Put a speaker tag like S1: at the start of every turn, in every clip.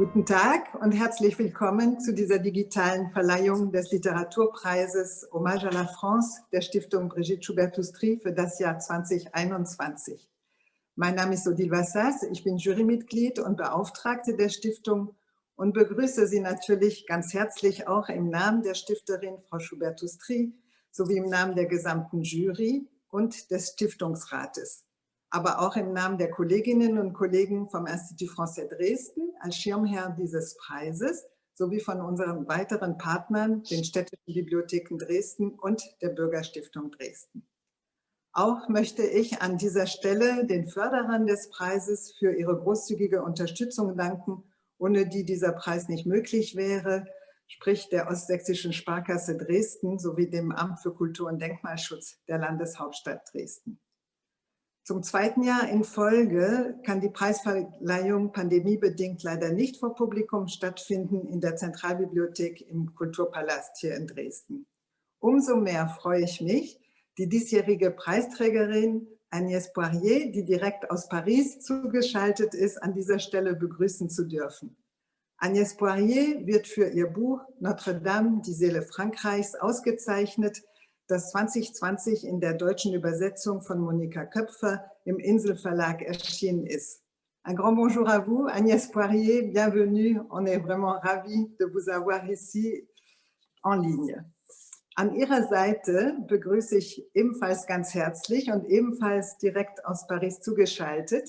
S1: Guten Tag und herzlich willkommen zu dieser digitalen Verleihung des Literaturpreises Hommage à la France der Stiftung Brigitte Joubert-Toustry für das Jahr 2021. Mein Name ist Odile Vassas, ich bin Jurymitglied und Beauftragte der Stiftung und begrüße Sie natürlich ganz herzlich auch im Namen der Stifterin Frau Joubert-Toustry sowie im Namen der gesamten Jury und des Stiftungsrates, aber auch im Namen der Kolleginnen und Kollegen vom Institut Français Dresden als Schirmherr dieses Preises sowie von unseren weiteren Partnern, den Städtischen Bibliotheken Dresden und der Bürgerstiftung Dresden. Auch möchte ich an dieser Stelle den Förderern des Preises für ihre großzügige Unterstützung danken, ohne die dieser Preis nicht möglich wäre, sprich der Ostsächsischen Sparkasse Dresden sowie dem Amt für Kultur- und Denkmalschutz der Landeshauptstadt Dresden. Zum zweiten Jahr in Folge kann die Preisverleihung pandemiebedingt leider nicht vor Publikum stattfinden in der Zentralbibliothek im Kulturpalast hier in Dresden. Umso mehr freue ich mich, die diesjährige Preisträgerin Agnès Poirier, die direkt aus Paris zugeschaltet ist, an dieser Stelle begrüßen zu dürfen. Agnès Poirier wird für ihr Buch Notre-Dame, die Seele Frankreichs ausgezeichnet, das 2020 in der deutschen Übersetzung von Monika Köpfer im Inselverlag erschienen ist. Un grand bonjour à vous, Agnès Poirier, bienvenue. On est vraiment ravis de vous avoir ici en ligne. An ihrer Seite begrüße ich ebenfalls ganz herzlich und ebenfalls direkt aus Paris zugeschaltet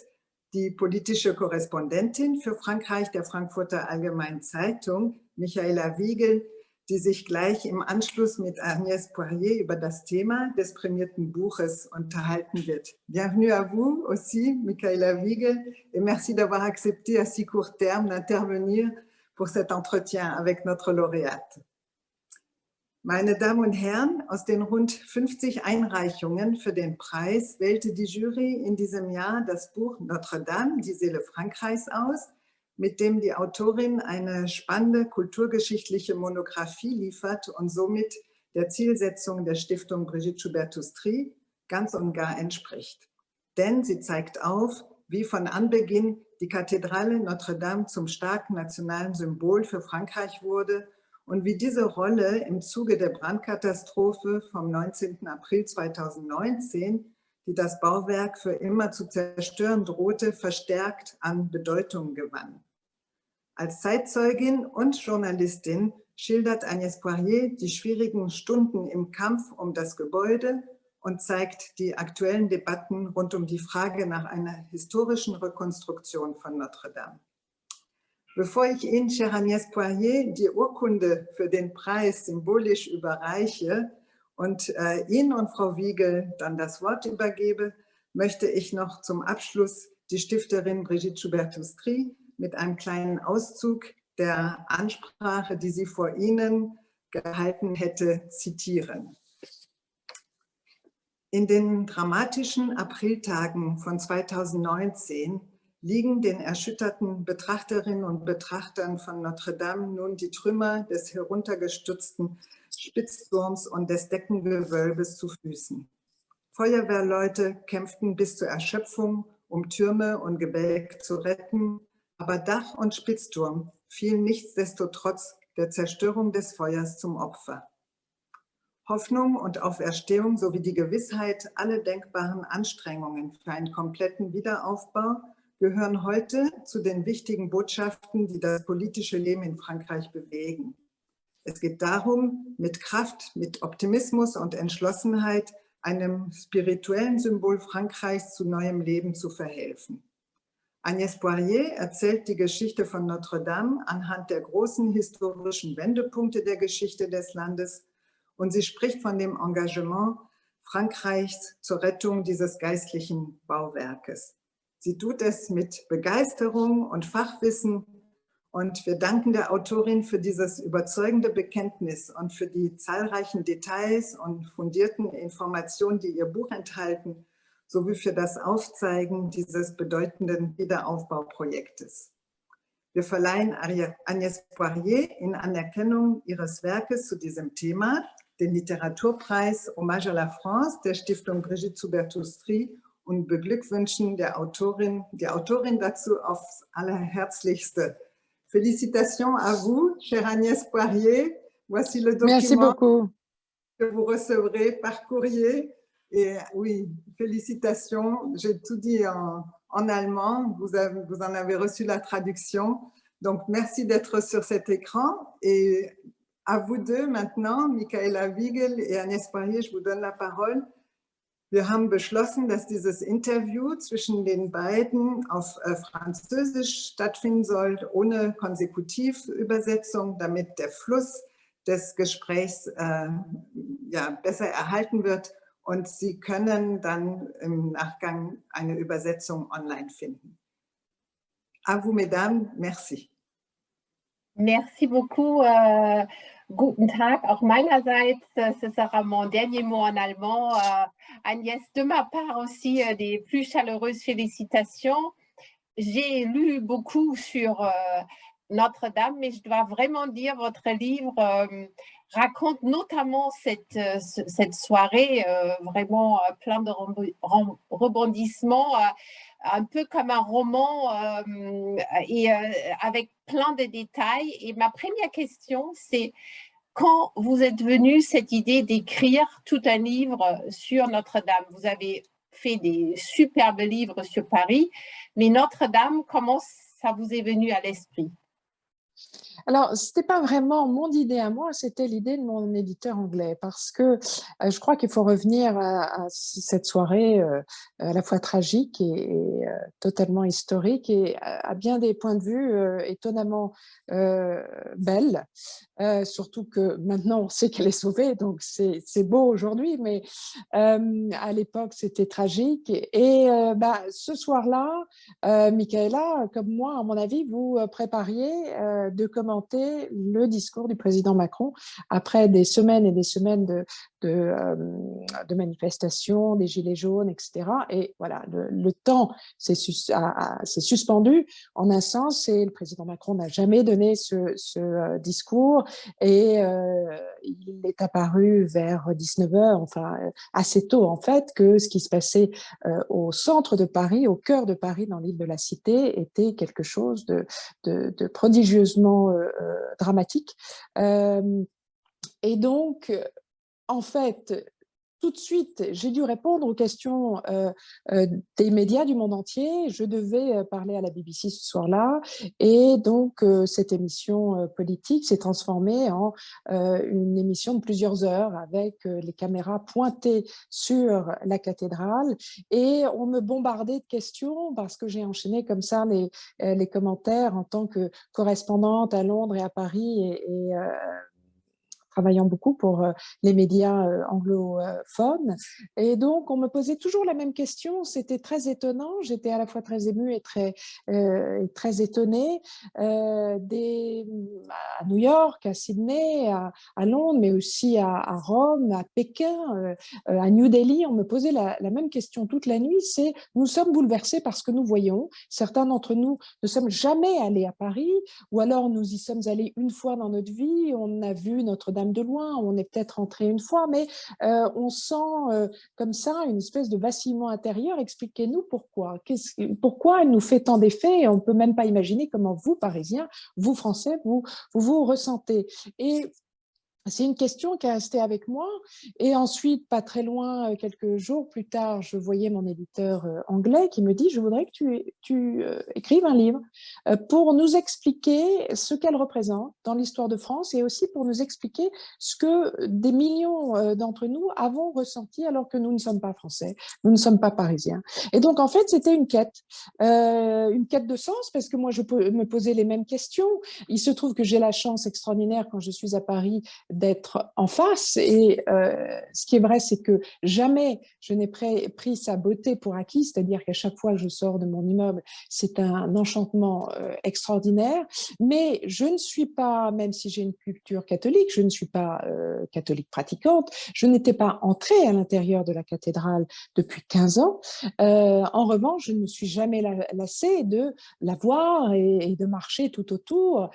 S1: die politische Korrespondentin für Frankreich der Frankfurter Allgemeinen Zeitung, Michaela Wiegel, die sich gleich im Anschluss mit Agnès Poirier über das Thema des prämierten Buches unterhalten wird. Bienvenue à vous aussi, Michaela Wiegel, et merci d'avoir accepté à si court terme d'intervenir pour cet entretien avec notre lauréate. Meine Damen und Herren, aus den rund 50 Einreichungen für den Preis wählte die Jury in diesem Jahr das Buch Notre-Dame, die Seele Frankreichs aus, mit dem die Autorin eine spannende kulturgeschichtliche Monographie liefert und somit der Zielsetzung der Stiftung Brigitte Joubert-Toustry ganz und gar entspricht. Denn sie zeigt auf, wie von Anbeginn die Kathedrale Notre-Dame zum starken nationalen Symbol für Frankreich wurde und wie diese Rolle im Zuge der Brandkatastrophe vom 19. April 2019, die das Bauwerk für immer zu zerstören drohte, verstärkt an Bedeutung gewann. Als Zeitzeugin und Journalistin schildert Agnès Poirier die schwierigen Stunden im Kampf um das Gebäude und zeigt die aktuellen Debatten rund um die Frage nach einer historischen Rekonstruktion von Notre-Dame. Bevor ich Ihnen, chère Agnès Poirier, die Urkunde für den Preis symbolisch überreiche und Ihnen und Frau Wiegel dann das Wort übergebe, möchte ich noch zum Abschluss die Stifterin Brigitte Joubert-Toustry mit einem kleinen Auszug der Ansprache, die sie vor Ihnen gehalten hätte, zitieren. In den dramatischen Apriltagen von 2019 liegen den erschütterten Betrachterinnen und Betrachtern von Notre-Dame nun die Trümmer des heruntergestürzten Spitzturms und des Deckengewölbes zu Füßen. Feuerwehrleute kämpften bis zur Erschöpfung, um Türme und Gebälk zu retten, aber Dach und Spitzturm fielen nichtsdestotrotz der Zerstörung des Feuers zum Opfer. Hoffnung und Auferstehung sowie die Gewissheit, alle denkbaren Anstrengungen für einen kompletten Wiederaufbau gehören heute zu den wichtigen Botschaften, die das politische Leben in Frankreich bewegen. Es geht darum, mit Kraft, mit Optimismus und Entschlossenheit einem spirituellen Symbol Frankreichs zu neuem Leben zu verhelfen. Agnès Poirier erzählt die Geschichte von Notre-Dame anhand der großen historischen Wendepunkte der Geschichte des Landes und sie spricht von dem Engagement Frankreichs zur Rettung dieses geistlichen Bauwerkes. Sie tut es mit Begeisterung und Fachwissen und wir danken der Autorin für dieses überzeugende Bekenntnis und für die zahlreichen Details und fundierten Informationen, die ihr Buch enthalten, sowie für das Aufzeigen dieses bedeutenden Wiederaufbauprojektes. Wir verleihen Agnès Poirier in Anerkennung ihres Werkes zu diesem Thema den Literaturpreis Hommage à la France der Stiftung Brigitte Joubert-Toustry und beglückwünschen die Autorin dazu aufs Allerherzlichste. Félicitations à vous, chère Agnès Poirier. Voici le
S2: Merci
S1: document
S2: beaucoup.
S1: que vous recevrez par courrier. Et oui, félicitations. J'ai tout dit en allemand. Vous en avez reçu la traduction. Donc, merci d'être sur cet écran. Et à vous deux maintenant, Michaela Wiegel et Agnès Poirier, je vous donne la parole. Wir haben beschlossen, dass dieses Interview zwischen den beiden auf Französisch stattfinden soll, ohne Konsekutivübersetzung, damit der Fluss des Gesprächs besser erhalten wird. Und Sie können dann im Nachgang eine Übersetzung online finden. À vous, mesdames, merci.
S3: Merci beaucoup. Guten Tag auch meinerseits. Ce sera mon dernier mot en allemand. Agnès, de ma part aussi, des plus chaleureuses félicitations. J'ai lu beaucoup sur Notre-Dame, mais je dois vraiment dire votre livre raconte notamment cette soirée vraiment plein de rebondissements, un peu comme un roman et avec plein de détails. Et ma première question, c'est quand vous êtes venue cette idée d'écrire tout un livre sur Notre-Dame? Vous avez fait des superbes livres sur Paris, mais Notre-Dame, comment ça vous est venu à l'esprit?
S2: Alors, ce n'était pas vraiment mon idée à moi, c'était l'idée de mon éditeur anglais, parce que je crois qu'il faut revenir à cette soirée à la fois tragique et totalement historique, et à bien des points de vue étonnamment belle, surtout que maintenant on sait qu'elle est sauvée, donc c'est beau aujourd'hui, mais à l'époque c'était tragique. Et ce soir-là, Michaela, comme moi, à mon avis, vous prépariez de commenter le discours du président Macron après des semaines et des semaines de manifestations, des gilets jaunes, etc. Et voilà, le temps s'est suspendu en un sens, et le président Macron n'a jamais donné ce discours, et il est apparu vers 19h, enfin assez tôt en fait, que ce qui se passait au centre de Paris, au cœur de Paris, dans l'île de la Cité, était quelque chose de prodigieusement dramatique. Et donc, en fait, tout de suite, j'ai dû répondre aux questions des médias du monde entier. Je devais parler à la BBC ce soir-là. Et donc, cette émission politique s'est transformée en une émission de plusieurs heures avec les caméras pointées sur la cathédrale. Et on me bombardait de questions parce que j'ai enchaîné comme ça les commentaires en tant que correspondante à Londres et à Paris, et travaillant beaucoup pour les médias anglophones. Et donc, on me posait toujours la même question. C'était très étonnant. J'étais à la fois très émue et très étonnée. À New York, à Sydney, à Londres, mais aussi à Rome, à Pékin, à New Delhi, on me posait la même question toute la nuit. C'est, nous sommes bouleversés par ce que nous voyons. Certains d'entre nous ne sommes jamais allés à Paris, ou alors nous y sommes allés une fois dans notre vie. On a vu Notre-Dame de loin, on est peut-être entré une fois, mais on sent comme ça une espèce de vacillement intérieur. Expliquez-nous pourquoi. Pourquoi elle nous fait tant d'effets, et on ne peut même pas imaginer comment vous, Parisiens, vous, Français, vous ressentez. Et c'est une question qui est restée avec moi. Et ensuite, pas très loin, quelques jours plus tard, je voyais mon éditeur anglais qui me dit « Je voudrais que tu écrives un livre pour nous expliquer ce qu'elle représente dans l'histoire de France, et aussi pour nous expliquer ce que des millions d'entre nous avons ressenti alors que nous ne sommes pas français, nous ne sommes pas parisiens. » Et donc, en fait, c'était une quête de sens, parce que moi, je me posais les mêmes questions. Il se trouve que j'ai la chance extraordinaire, quand je suis à Paris, d'être en face, et ce qui est vrai, c'est que jamais je n'ai pris sa beauté pour acquis, c'est-à-dire qu'à chaque fois que je sors de mon immeuble, c'est un enchantement extraordinaire. Mais je ne suis pas, même si j'ai une culture catholique, je ne suis pas catholique pratiquante, je n'étais pas entrée à l'intérieur de la cathédrale depuis 15 ans. En revanche, je ne me suis jamais lassée de la voir et de marcher tout autour.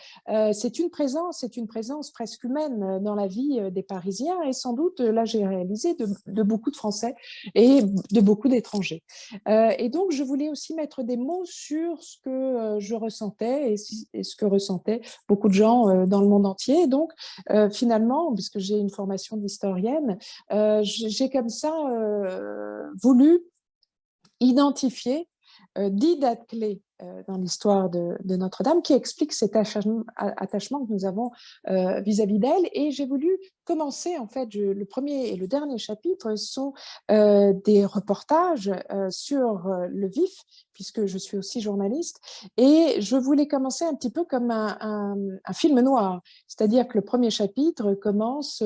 S2: C'est une présence presque humaine. dans la vie des Parisiens et sans doute, là j'ai réalisé, de beaucoup de Français et de beaucoup d'étrangers. Et donc je voulais aussi mettre des mots sur ce que je ressentais et ce que ressentaient beaucoup de gens dans le monde entier. Et donc finalement, puisque j'ai une formation d'historienne, j'ai comme ça voulu identifier 10 dates clés dans l'histoire de Notre-Dame qui expliquent cet attachement que nous avons vis-à-vis d'elle. Et j'ai voulu commencer, en fait, le premier et le dernier chapitre sont des reportages sur le vif, puisque je suis aussi journaliste, et je voulais commencer un petit peu comme un film noir, c'est-à-dire que le premier chapitre commence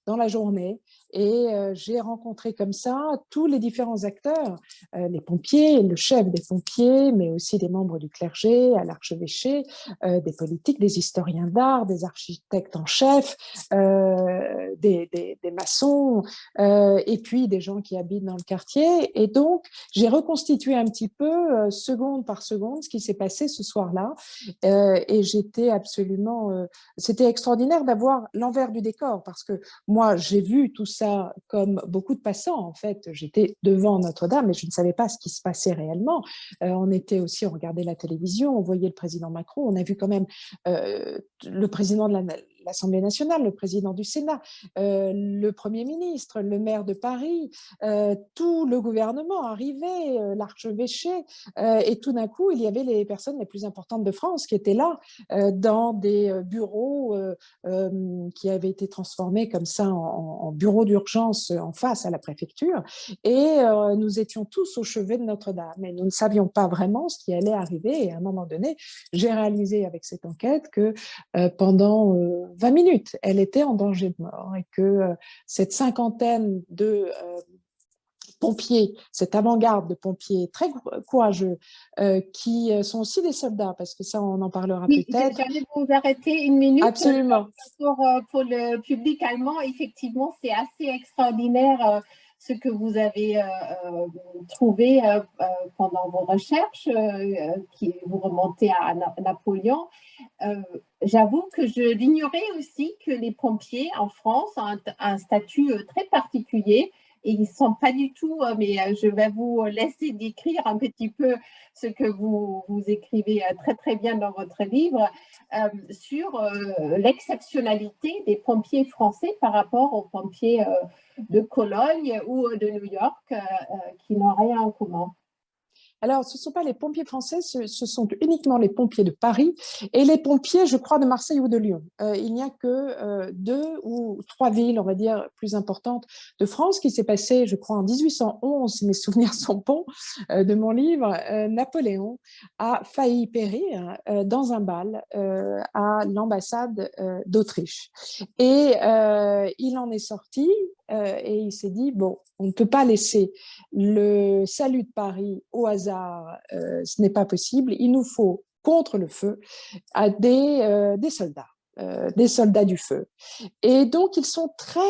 S2: dans la journée, et j'ai rencontré comme ça tous les différents acteurs, les pompiers, le chef des pompiers, mais aussi des membres du clergé, à l'archevêché, des politiques, des historiens d'art, des architectes en chef, des maçons, et puis des gens qui habitent dans le quartier. Et donc, j'ai reconstitué un petit peu, seconde par seconde, ce qui s'est passé ce soir-là. Et j'étais absolument... c'était extraordinaire d'avoir l'envers du décor, parce que moi, j'ai vu tout ça comme beaucoup de passants. En fait, j'étais devant Notre-Dame, mais je ne savais pas ce qui se passait réellement. On était aussi, on regardait la télévision, on voyait le président Macron, on a vu quand même le président de l'Assemblée nationale, le président du Sénat, le Premier ministre, le maire de Paris, tout le gouvernement arrivait, l'archevêché, et tout d'un coup, il y avait les personnes les plus importantes de France qui étaient là, dans des bureaux qui avaient été transformés comme ça en bureaux d'urgence en face à la préfecture, et nous étions tous au chevet de Notre-Dame, et nous ne savions pas vraiment ce qui allait arriver. Et à un moment donné, j'ai réalisé avec cette enquête que pendant 20 minutes, elle était en danger de mort, et que cette cinquantaine de pompiers, cette avant-garde de pompiers très courageux, qui sont aussi des soldats, parce que ça, on en parlera
S3: Oui,
S2: peut-être.
S3: j'allais vous arrêter une minute.
S2: Absolument.
S3: Pour le public allemand, effectivement, c'est assez extraordinaire ce que vous avez trouvé pendant vos recherches, qui vous remontez à Napoléon. J'avoue que je l'ignorais aussi, que les pompiers en France ont un statut très particulier. Et ils ne sont pas du tout, mais je vais vous laisser décrire un petit peu ce que vous écrivez très très bien dans votre livre sur l'exceptionnalité des pompiers français par rapport aux pompiers de Cologne ou de New York qui n'ont rien en commun.
S2: Alors, ce ne sont pas les pompiers français, ce sont uniquement les pompiers de Paris et les pompiers, je crois, de Marseille ou de Lyon. Il n'y a que 2 ou 3 villes, on va dire, plus importantes de France, qui s'est passé, je crois, en 1811, si mes souvenirs sont bons, de mon livre. Napoléon a failli périr dans un bal à l'ambassade d'Autriche. Et il en est sorti et il s'est dit, bon, on ne peut pas laisser le salut de Paris au hasard, ce n'est pas possible. Il nous faut, contre le feu, des soldats du feu. Et donc, ils sont très,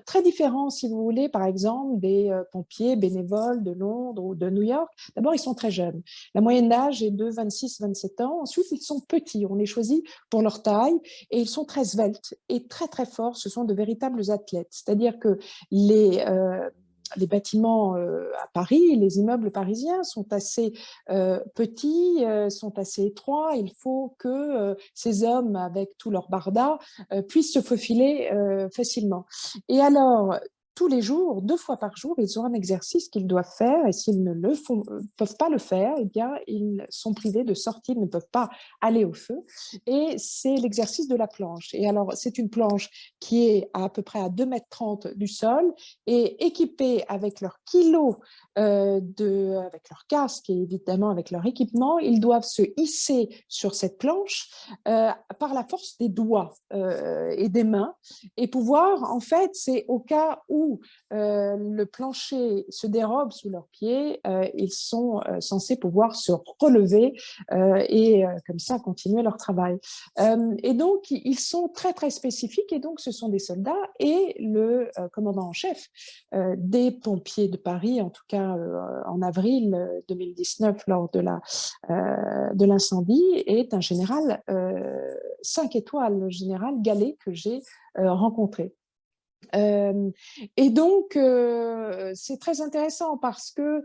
S2: très différents, si vous voulez, par exemple, des pompiers bénévoles de Londres ou de New York. D'abord, ils sont très jeunes. La moyenne d'âge est de 26-27 ans. Ensuite, ils sont petits. On les choisit pour leur taille et ils sont très sveltes et très, très forts. Ce sont de véritables athlètes. C'est-à-dire que les bâtiments à Paris, les immeubles parisiens sont assez petits, sont assez étroits. Il faut que ces hommes, avec tout leur barda, puissent se faufiler facilement. Et alors, tous les jours, 2 fois par jour, ils ont un exercice qu'ils doivent faire, et s'ils ne peuvent pas le faire, eh bien, ils sont privés de sortie, ils ne peuvent pas aller au feu. Et c'est l'exercice de la planche. Et alors, c'est une planche qui est à peu près à 2,30 m du sol et équipée avec leur kilo, avec leur casque et évidemment avec leur équipement. Ils doivent se hisser sur cette planche par la force des doigts et des mains, et pouvoir, en fait, c'est au cas où le plancher se dérobe sous leurs pieds, ils sont censés pouvoir se relever et comme ça continuer leur travail. Et donc, ils sont très, très spécifiques, et donc ce sont des soldats, et le commandant en chef des pompiers de Paris, en tout cas en avril 2019, lors de l'incendie, est un général 5 étoiles, le général Gallet, que j'ai rencontré. Et donc, c'est très intéressant parce que,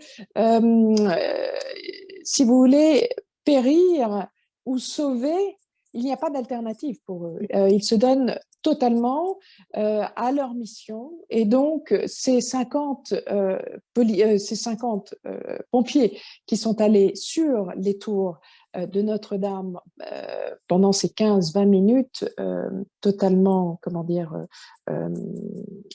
S2: si vous voulez, périr ou sauver, il n'y a pas d'alternative pour eux. Ils se donnent totalement à leur mission. Et donc, ces 50 pompiers qui sont allés sur les tours de Notre-Dame pendant ces 15-20 minutes, totalement, comment dire,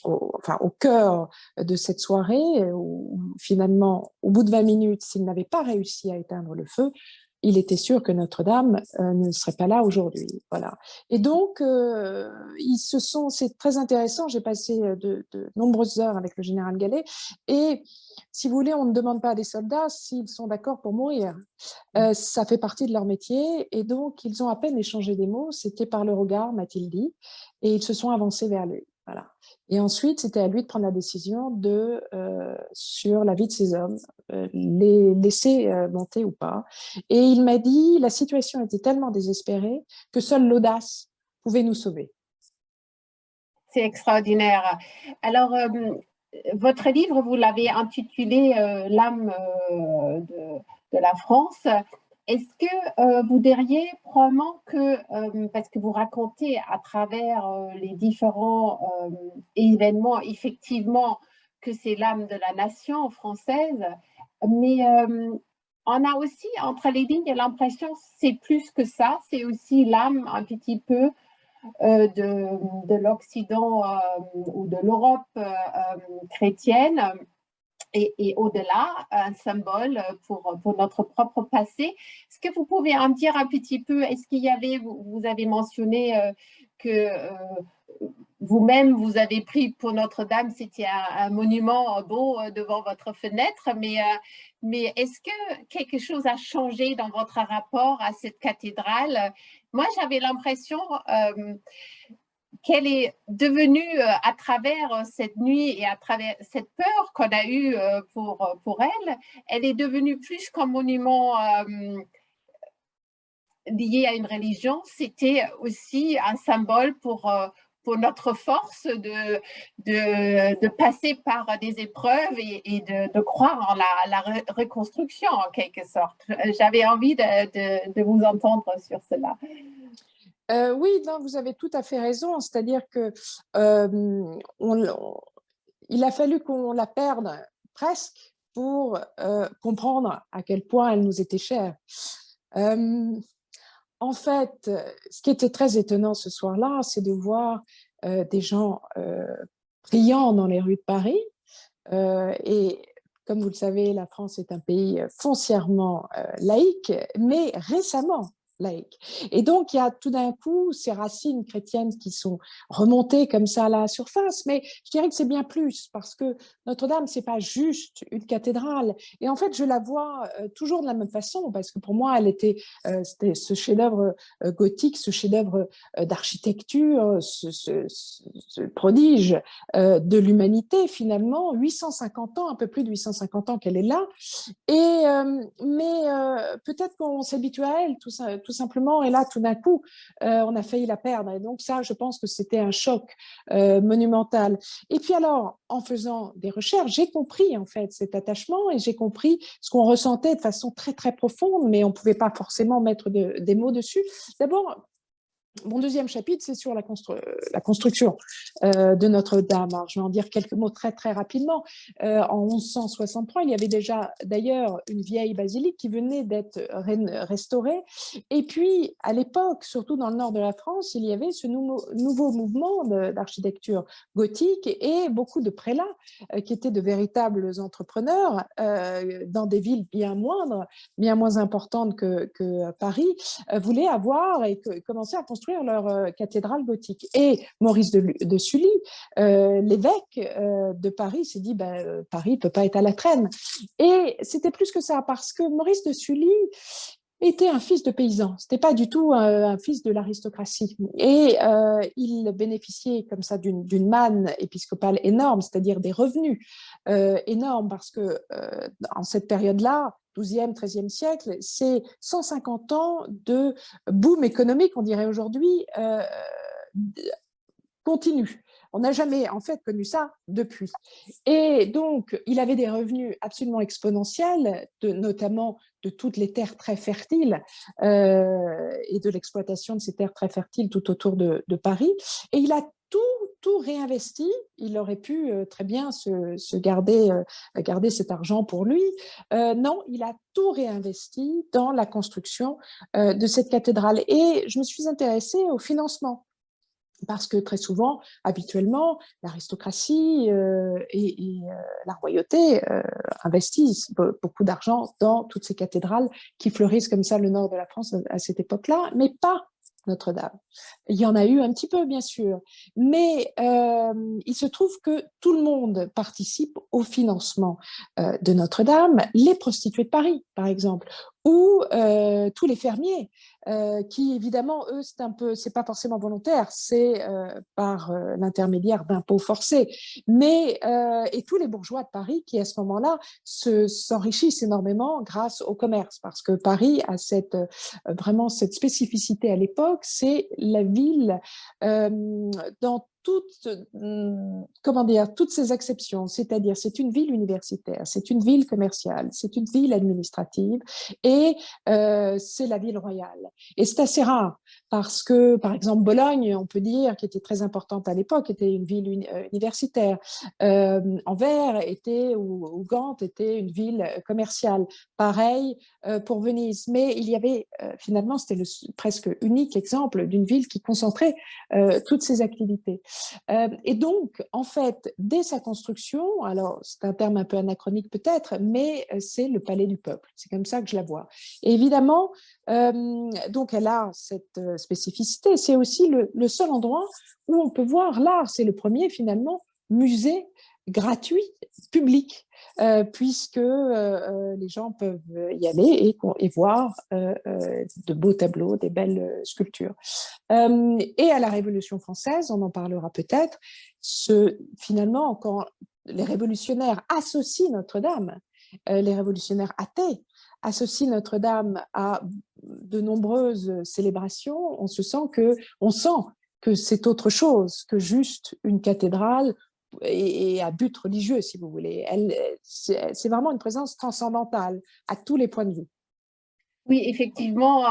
S2: au cœur de cette soirée, où finalement, au bout de 20 minutes, s'ils n'avaient pas réussi à éteindre le feu, il était sûr que Notre-Dame ne serait pas là aujourd'hui. Voilà. Et donc, c'est très intéressant. J'ai passé de nombreuses heures avec le général Gallet. Et si vous voulez, on ne demande pas à des soldats s'ils sont d'accord pour mourir. Ça fait partie de leur métier. Et donc, ils ont à peine échangé des mots. C'était par le regard, m'a-t-il dit. Et ils se sont avancés vers lui. Voilà. Et ensuite, c'était à lui de prendre la décision sur la vie de ces hommes, les laisser monter ou pas. Et il m'a dit, la situation était tellement désespérée que seule l'audace pouvait nous sauver.
S3: C'est extraordinaire. Alors, votre livre, vous l'avez intitulé L'âme de la France. Est-ce que vous diriez probablement que, parce que vous racontez à travers les différents événements, effectivement, que c'est l'âme de la nation française, mais on a aussi, entre les lignes, l'impression que c'est plus que ça, c'est aussi l'âme un petit peu de l'Occident ou de l'Europe chrétienne. Et au-delà, un symbole pour notre propre passé. Est-ce que vous pouvez en dire un petit peu? Est-ce qu'il y avait, vous avez mentionné que vous-même, vous avez pris pour Notre-Dame, c'était un monument beau devant votre fenêtre, mais est-ce que quelque chose a changé dans votre rapport à cette cathédrale? Moi, j'avais l'impression qu'elle est devenue, à travers cette nuit et à travers cette peur qu'on a eue pour elle, elle est devenue plus qu'un monument lié à une religion, c'était aussi un symbole pour notre force de passer par des épreuves et de croire en la reconstruction, en quelque sorte. J'avais envie de vous entendre sur cela.
S2: Oui, non, vous avez tout à fait raison. C'est-à-dire que il a fallu qu'on la perde presque pour comprendre à quel point elle nous était chère. En fait, ce qui était très étonnant ce soir-là, c'est de voir des gens priant dans les rues de Paris. Et comme vous le savez, la France est un pays foncièrement laïque, mais récemment laïque. Et donc, il y a tout d'un coup ces racines chrétiennes qui sont remontées comme ça à la surface, mais je dirais que c'est bien plus, parce que Notre-Dame, c'est pas juste une cathédrale. Et en fait, je la vois toujours de la même façon, parce que pour moi, c'était ce chef-d'œuvre gothique, ce chef-d'œuvre d'architecture, ce prodige de l'humanité, finalement, 850 ans, un peu plus de 850 ans qu'elle est là. Mais peut-être qu'on s'habitue à elle, tout simplement, et là, tout d'un coup, on a failli la perdre. Et donc ça, je pense que c'était un choc monumental. Et puis alors, en faisant des recherches, j'ai compris en fait cet attachement et j'ai compris ce qu'on ressentait de façon très, très profonde, mais on ne pouvait pas forcément mettre des mots dessus. D'abord, mon deuxième chapitre, c'est sur la construction de Notre-Dame. Alors, je vais en dire quelques mots très, très rapidement. En 1163, il y avait déjà d'ailleurs une vieille basilique qui venait d'être restaurée. Et puis, à l'époque, surtout dans le nord de la France, il y avait ce nouveau mouvement d'architecture gothique et beaucoup de prélats qui étaient de véritables entrepreneurs dans des villes bien moindres, bien moins importantes que Paris, voulaient avoir et commencer à construire leur cathédrale gothique. Et Maurice de Sully, l'évêque de Paris, s'est dit Paris ne peut pas être à la traîne. Et c'était plus que ça, parce que Maurice de Sully était un fils de paysan. Ce n'était pas du tout un fils de l'aristocratie. Et il bénéficiait comme ça d'une manne épiscopale énorme, c'est-à-dire des revenus énormes, parce que en cette période-là, XIIe, XIIIe siècle, c'est 150 ans de boom économique, on dirait aujourd'hui, continu. On n'a jamais, en fait, connu ça depuis. Et donc, il avait des revenus absolument exponentiels, notamment de toutes les terres très fertiles et de l'exploitation de ces terres très fertiles tout autour de Paris. Et il a tout réinvesti. Il aurait pu très bien garder cet argent pour lui. Non, il a tout réinvesti dans la construction de cette cathédrale. Et je me suis intéressée au financement. Parce que très souvent, habituellement, l'aristocratie et la royauté investissent beaucoup d'argent dans toutes ces cathédrales qui fleurissent comme ça le nord de la France à cette époque-là, mais pas Notre-Dame. Il y en a eu un petit peu, bien sûr, mais il se trouve que tout le monde participe au financement de Notre-Dame, les prostituées de Paris, par exemple, ou tous les fermiers, qui évidemment, eux, c'est pas forcément volontaire, c'est par l'intermédiaire d'impôts forcés, mais et tous les bourgeois de Paris qui à ce moment-là s'enrichissent énormément grâce au commerce, parce que Paris a vraiment cette spécificité à l'époque, c'est la ville dans toutes ces exceptions, c'est-à-dire c'est une ville universitaire, c'est une ville commerciale, c'est une ville administrative et c'est la ville royale. Et c'est assez rare parce que, par exemple, Bologne, on peut dire, qui était très importante à l'époque, était une ville universitaire. Anvers ou Gand était une ville commerciale. Pareil pour Venise. Mais il y avait, finalement, c'était le presque unique exemple d'une ville qui concentrait toutes ces activités. Et donc, en fait, dès sa construction, alors c'est un terme un peu anachronique peut-être, mais c'est le palais du peuple. C'est comme ça que je la vois. Et évidemment, donc elle a cette spécificité. C'est aussi le seul endroit où on peut voir l'art. C'est le premier, finalement, musée gratuit, public, puisque les gens peuvent y aller et voir de beaux tableaux, des belles sculptures. Et à la Révolution française, on en parlera peut-être, finalement, quand les révolutionnaires associent Notre-Dame, les révolutionnaires athées associent Notre-Dame à de nombreuses célébrations, on sent que c'est autre chose que juste une cathédrale et à but religieux, si vous voulez. C'est vraiment une présence transcendantale à tous les points de vue.
S3: Oui, effectivement,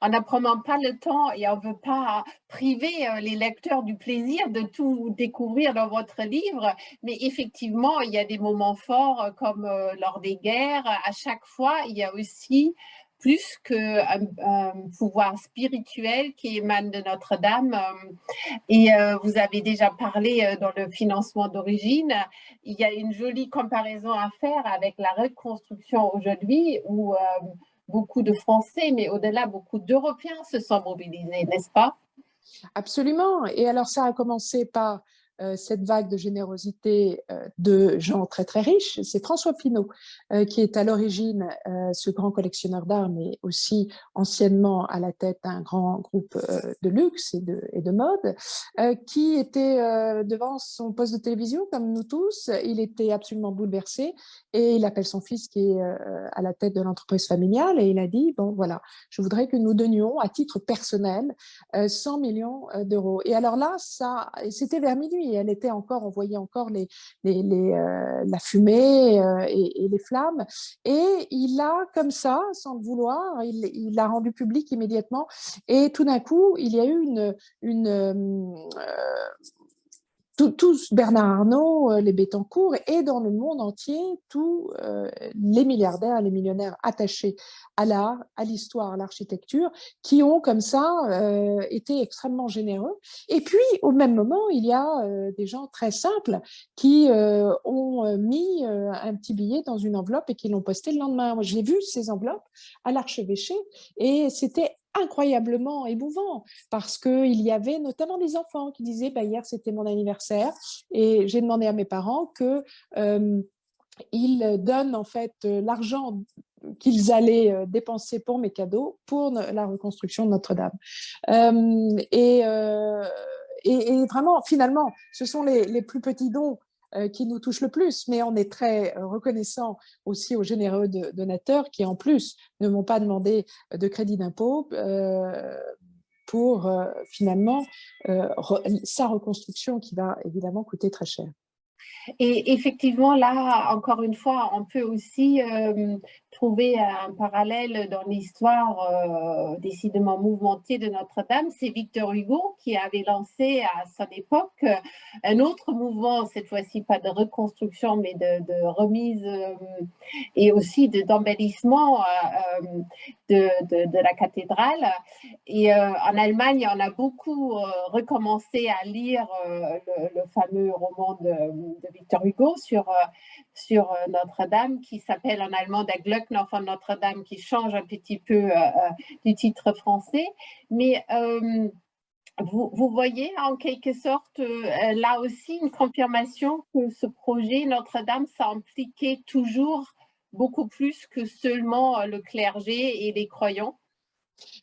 S3: on n'apprenant pas le temps et on ne veut pas priver les lecteurs du plaisir de tout découvrir dans votre livre, mais effectivement, il y a des moments forts comme lors des guerres. À chaque fois, il y a aussi plus qu'un pouvoir spirituel qui émane de Notre-Dame. Et vous avez déjà parlé dans le financement d'origine. Il y a une jolie comparaison à faire avec la reconstruction aujourd'hui où beaucoup de Français, mais au-delà, beaucoup d'Européens se sont mobilisés, n'est-ce pas?
S2: Absolument. Et alors, ça a commencé par cette vague de générosité de gens très très riches. C'est François Pinault qui est à l'origine ce grand collectionneur d'art, mais aussi anciennement à la tête d'un grand groupe de luxe et de mode, qui était devant son poste de télévision, comme nous tous. Il était absolument bouleversé et il appelle son fils qui est à la tête de l'entreprise familiale et il a dit, bon voilà, je voudrais que nous donnions à titre personnel 100 millions d'euros. Et alors là, c'était vers minuit. On voyait encore la fumée et les flammes. Et il a, comme ça, sans le vouloir, il l'a rendu public immédiatement. Et tout d'un coup, il y a eu tous Bernard Arnault, les Bettencourt et dans le monde entier, tous les milliardaires, les millionnaires attachés à l'art, à l'histoire, à l'architecture, qui ont comme ça été extrêmement généreux. Et puis, au même moment, il y a des gens très simples qui ont mis un petit billet dans une enveloppe et qui l'ont posté le lendemain. Moi, j'ai vu ces enveloppes à l'archevêché et c'était incroyablement émouvant parce qu'il y avait notamment des enfants qui disaient bah, hier c'était mon anniversaire et j'ai demandé à mes parents qu'ils donnent en fait l'argent qu'ils allaient dépenser pour mes cadeaux pour la reconstruction de Notre-Dame. Et vraiment, finalement, ce sont les plus petits dons qui nous touche le plus, mais on est très reconnaissant aussi aux généreux donateurs qui, en plus, ne m'ont pas demandé de crédit d'impôt pour finalement sa reconstruction qui va évidemment coûter très cher.
S3: Et effectivement, là, encore une fois, on peut aussi trouver un parallèle dans l'histoire décidément mouvementée de Notre-Dame. C'est Victor Hugo qui avait lancé à son époque un autre mouvement, cette fois-ci pas de reconstruction, mais de remise et aussi d'embellissement de la cathédrale. Et en Allemagne, on a beaucoup recommencé à lire le fameux roman de Victor Hugo sur Notre-Dame, qui s'appelle en allemand Der Glöckner von Notre-Dame, qui change un petit peu du titre français. Mais vous voyez en quelque sorte là aussi une confirmation que ce projet Notre-Dame, ça impliquait toujours beaucoup plus que seulement le clergé et les croyants.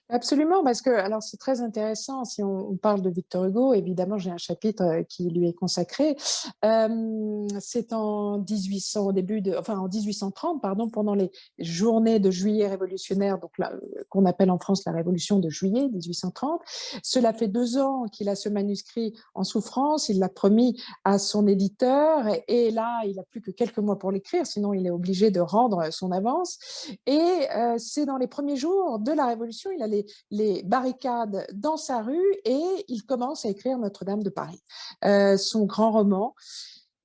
S2: Absolument, parce que alors c'est très intéressant si on parle de Victor Hugo. Évidemment, j'ai un chapitre qui lui est consacré. C'est en 1800, en 1830, pardon, pendant les journées de juillet révolutionnaire, donc qu'on appelle en France la Révolution de juillet 1830. Cela fait 2 ans qu'il a ce manuscrit en souffrance. Il l'a promis à son éditeur, et là, il n'a plus que quelques mois pour l'écrire, sinon il est obligé de rendre son avance. Et c'est dans les premiers jours de la Révolution, il a les barricades dans sa rue et il commence à écrire Notre-Dame de Paris, son grand roman.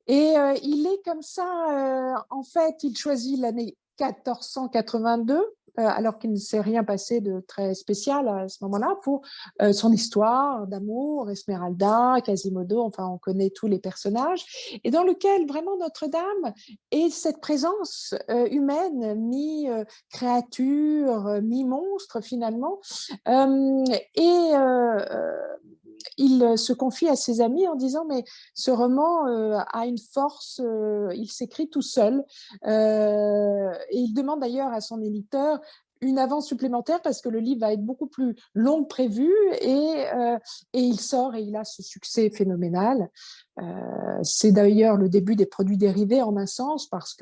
S2: Et il est comme ça, en fait, il choisit l'année 1482, alors qu'il ne s'est rien passé de très spécial à ce moment-là, pour son histoire d'amour, Esmeralda, Quasimodo, enfin on connaît tous les personnages, et dans lequel vraiment Notre-Dame est cette présence humaine, mi-créature, mi-monstre finalement, et il se confie à ses amis en disant mais ce roman a une force, il s'écrit tout seul, et il demande d'ailleurs à son éditeur une avance supplémentaire parce que le livre va être beaucoup plus long que prévu, et il sort et il a ce succès phénoménal. C'est d'ailleurs le début des produits dérivés en un sens, parce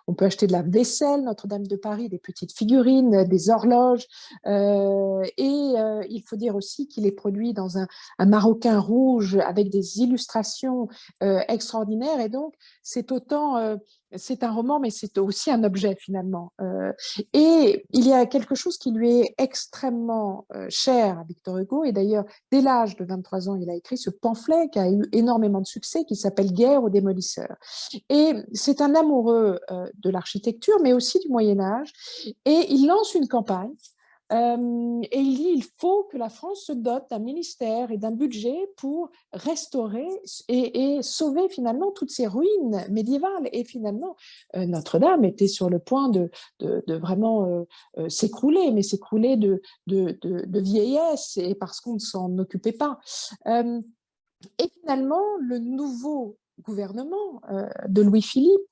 S2: on peut acheter de la vaisselle Notre-Dame de Paris, des petites figurines, des horloges, il faut dire aussi qu'il est produit dans un maroquin rouge avec des illustrations extraordinaires, et donc c'est c'est un roman, mais c'est aussi un objet finalement. Et il y a quelque chose qui lui est extrêmement cher à Victor Hugo, et d'ailleurs, dès l'âge de 23 ans, il a écrit ce pamphlet qui a eu énormément de succès, qui s'appelle « Guerre aux démolisseurs ». Et c'est un amoureux de l'architecture, mais aussi du Moyen-Âge, et il lance une campagne. Et il dit il faut que la France se dote d'un ministère et d'un budget pour restaurer et sauver finalement toutes ces ruines médiévales. Et finalement, Notre-Dame était sur le point de vraiment s'écrouler, mais s'écrouler de vieillesse, et parce qu'on ne s'en occupait pas. Et finalement, le nouveau gouvernement de Louis-Philippe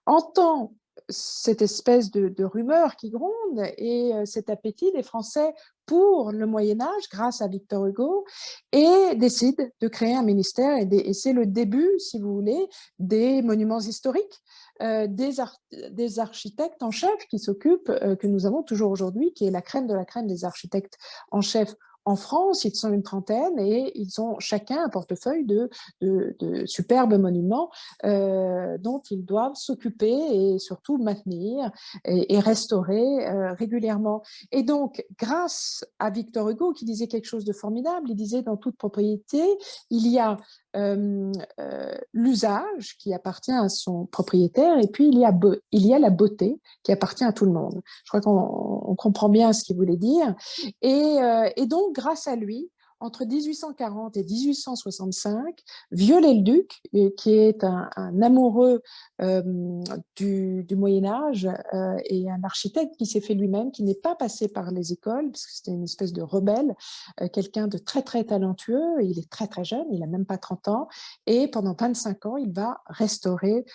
S2: entend cette espèce de rumeur qui gronde et cet appétit des Français pour le Moyen-Âge grâce à Victor Hugo, et décide de créer un ministère, et c'est le début, si vous voulez, des monuments historiques, des architectes en chef qui s'occupent, que nous avons toujours aujourd'hui, qui est la crème de la crème des architectes en chef en France. Ils sont une trentaine et ils ont chacun un portefeuille de superbes monuments dont ils doivent s'occuper et surtout maintenir et restaurer régulièrement. Et donc, grâce à Victor Hugo, qui disait quelque chose de formidable, il disait dans toute propriété, il y a l'usage qui appartient à son propriétaire, et puis il y a la beauté qui appartient à tout le monde. Je crois qu'on comprend bien ce qu'il voulait dire. Et donc, grâce à lui, entre 1840 et 1865, Viollet-le-Duc, qui est un amoureux du Moyen-Âge et un architecte qui s'est fait lui-même, qui n'est pas passé par les écoles, parce que c'était une espèce de rebelle, quelqu'un de très très talentueux, il est très très jeune, il n'a même pas 30 ans, et pendant 25 ans, il va restaurer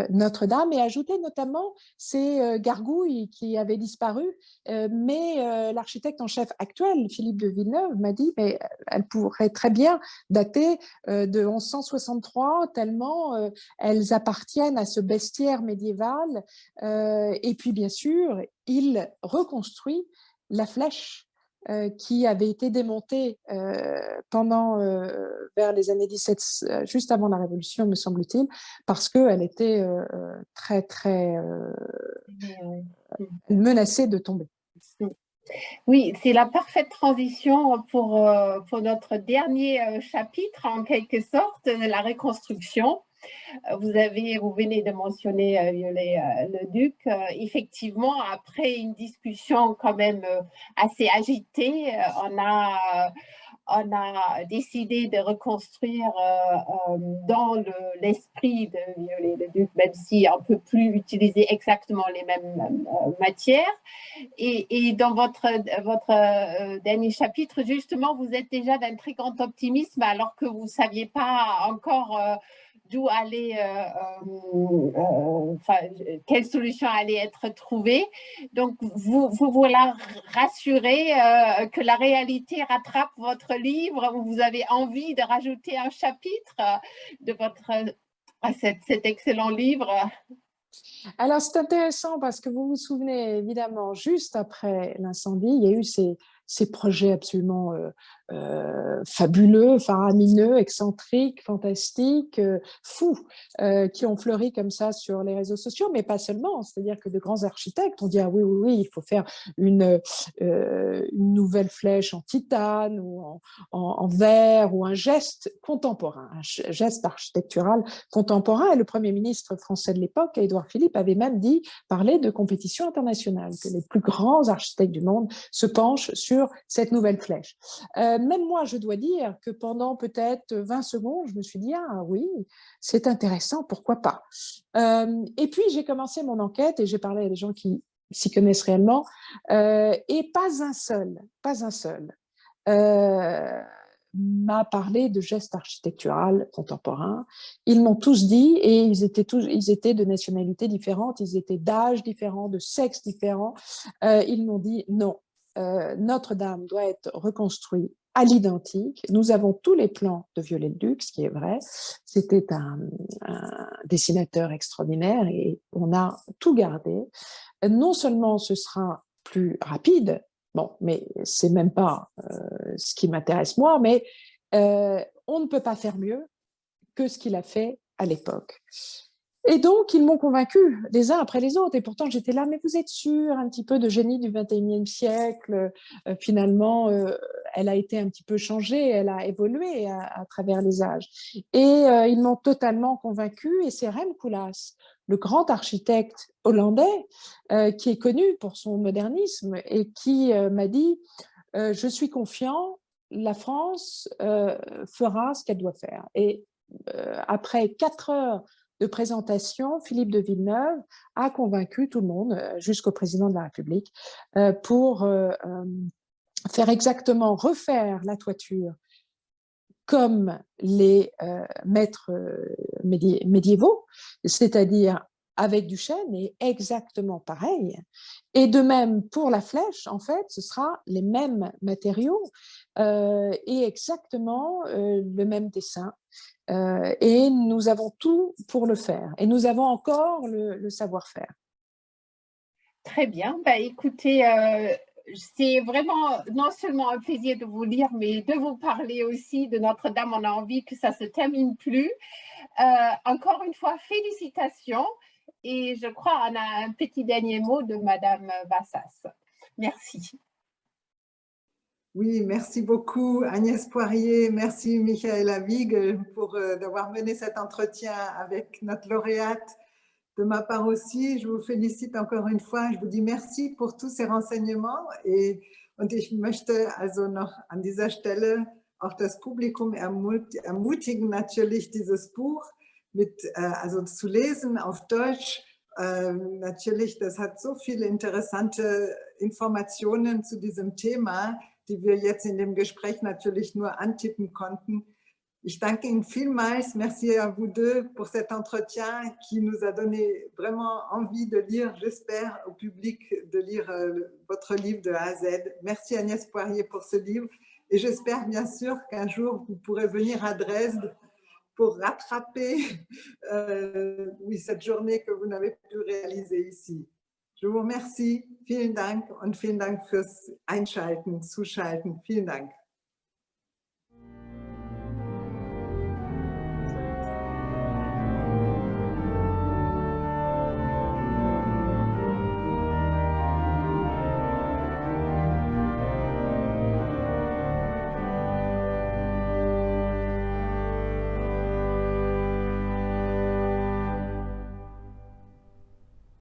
S2: Notre-Dame et ajouter notamment ces gargouilles qui avaient disparu, mais l'architecte en chef actuel, Philippe de Villeneuve, m'a dit mais elles pourraient très bien dater de 1163, tellement elles appartiennent à ce bestiaire médiéval. Et puis, bien sûr, il reconstruit la flèche qui avait été démontée vers les années 17, juste avant la Révolution, me semble-t-il, parce qu'elle était très, très menacée de tomber.
S3: Oui, c'est la parfaite transition pour notre dernier chapitre, en quelque sorte, la reconstruction. Vous venez de mentionner Viollet-le-Duc. Effectivement, après une discussion quand même assez agitée, on a décidé de reconstruire dans l'esprit de Viollet-le-Duc, même si on ne peut plus utiliser exactement les mêmes matières. Et dans votre dernier chapitre, justement, vous êtes déjà d'un très grand optimisme alors que vous ne saviez pas encore d'où allait, quelle solution allait être trouvée. Donc, vous voilà rassuré que la réalité rattrape votre livre, où vous avez envie de rajouter un chapitre à cet excellent livre.
S2: Alors, c'est intéressant parce que vous vous souvenez, évidemment, juste après l'incendie, il y a eu ces projets absolument fabuleux, faramineux, excentriques, fantastiques, fous, qui ont fleuri comme ça sur les réseaux sociaux, mais pas seulement. C'est-à-dire que de grands architectes ont dit « Ah oui, oui, oui, il faut faire une nouvelle flèche en titane ou en verre ou un geste contemporain, un geste architectural contemporain. » Et le Premier ministre français de l'époque, Édouard Philippe, avait même parlé de compétition internationale, que les plus grands architectes du monde se penchent sur cette nouvelle flèche. Même moi, je dois dire que pendant peut-être 20 secondes, je me suis dit « Ah oui, c'est intéressant, pourquoi pas ?» Et puis, j'ai commencé mon enquête et j'ai parlé à des gens qui s'y connaissent réellement, et pas un seul m'a parlé de gestes architectural contemporains. Ils m'ont tous dit, et ils étaient de nationalités différentes, ils étaient d'âge différents, de sexe différents, ils m'ont dit non, Notre-Dame doit être reconstruite à l'identique. Nous avons tous les plans de Viollet-le-Duc, ce qui est vrai. C'était un dessinateur extraordinaire et on a tout gardé. Non seulement ce sera plus rapide, bon, mais c'est même pas ce qui m'intéresse moi, mais on ne peut pas faire mieux que ce qu'il a fait à l'époque. Et donc, ils m'ont convaincu les uns après les autres. Et pourtant, j'étais là, mais vous êtes sûr, un petit peu de génie du XXIe siècle. Finalement, elle a été un petit peu changée, elle a évolué à travers les âges. Et ils m'ont totalement convaincu. Et c'est Rem Koolhaas, le grand architecte hollandais, qui est connu pour son modernisme et qui m'a dit « Je suis confiant, la France fera ce qu'elle doit faire. » Et après 4 heures de présentation, Philippe de Villeneuve a convaincu tout le monde, jusqu'au président de la République, pour faire exactement, refaire la toiture comme les maîtres médiévaux, c'est-à-dire avec du chêne et exactement pareil. Et de même, pour la flèche, en fait, ce sera les mêmes matériaux et exactement le même dessin. Et nous avons tout pour le faire. Et nous avons encore le savoir-faire.
S3: Très bien. Bah, écoutez, c'est vraiment non seulement un plaisir de vous lire, mais de vous parler aussi de Notre-Dame. On a envie que ça ne se termine plus. Encore une fois, félicitations. Et je crois qu'on a un petit dernier mot de Madame Bassas. Merci.
S1: Oui, merci beaucoup Agnès Poirier, merci Michaela Wieg pour d'avoir mené cet entretien avec notre lauréate. De ma part aussi, je vous félicite encore une fois, je vous dis merci pour tous ces renseignements und ich möchte also noch an dieser Stelle auch das Publikum ermutigen, natürlich dieses Buch also zu lesen auf Deutsch. Natürlich, das hat so viele interessante Informationen zu diesem Thema, die wir jetzt in dem Gespräch natürlich nur antippen konnten. Ich danke Ihnen vielmals. Merci à vous deux pour cet entretien qui nous a donné vraiment envie de lire, j'espère, au public de lire votre livre de A à Z. Merci Agnès Poirier pour ce livre Et j'espère bien sûr qu'un jour, vous pourrez venir à Dresde pour rattraper oui, cette journée que vous n'avez pu réaliser ici. Je vous remercie. Vielen Dank und vielen Dank fürs Einschalten, Zuschalten. Vielen Dank.